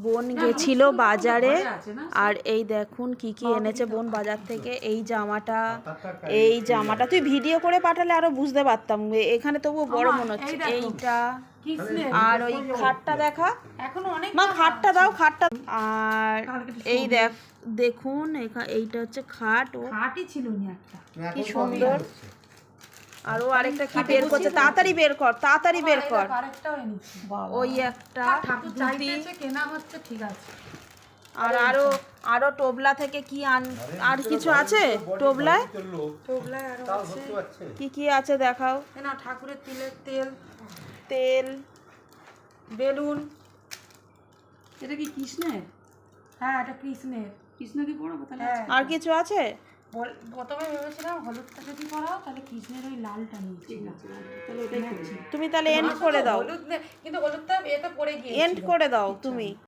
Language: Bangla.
বোন গেছিল বাজারে, আর এই দেখুন কি কি এনেছে বোন বাজার থেকে। এই জামাটা তুই ভিডিও করে পাঠালে আরো বুঝতে পারতাম, এখানে তবুও বড় মনে হচ্ছে। এইটা আর ওই খাটটা দেখা, মা খাটটা দাও, খাটটা। আর এই দেখুন এইটা হচ্ছে খাট, ও খাটই ছিল না একটা, কি সুন্দর। আর ও আরেকটা কি বের করছে, তাড়াতাড়ি বের কর, তাড়াতাড়ি বের কর। ওই একটা চাইতেছে কেনা হচ্ছে, ঠিক আছে। আর আরো টোবলা থেকে কি আর কিছু আছে টোবলায় আরো আছে, কি কি আছে দেখাও। না ঠাকুরের তিলের তেল, বেলুন। এটা কি কৃষ্ণের? হ্যাঁ, এটা কৃষ্ণকে পড়াবো তাহলে। আর কিছু আছে? প্রথমে ভেবেছিলাম হলুদটা যদি পড়াও তাহলে কৃষ্ণের ওই লালটা নিয়েছি, তাহলে ওটাই করছি। তুমি তাহলে এন্ড করে দাও, হলুদ কিন্তু হলুদটা এটা পড়ে গিয়ে এন্ড করে দাও তুমি।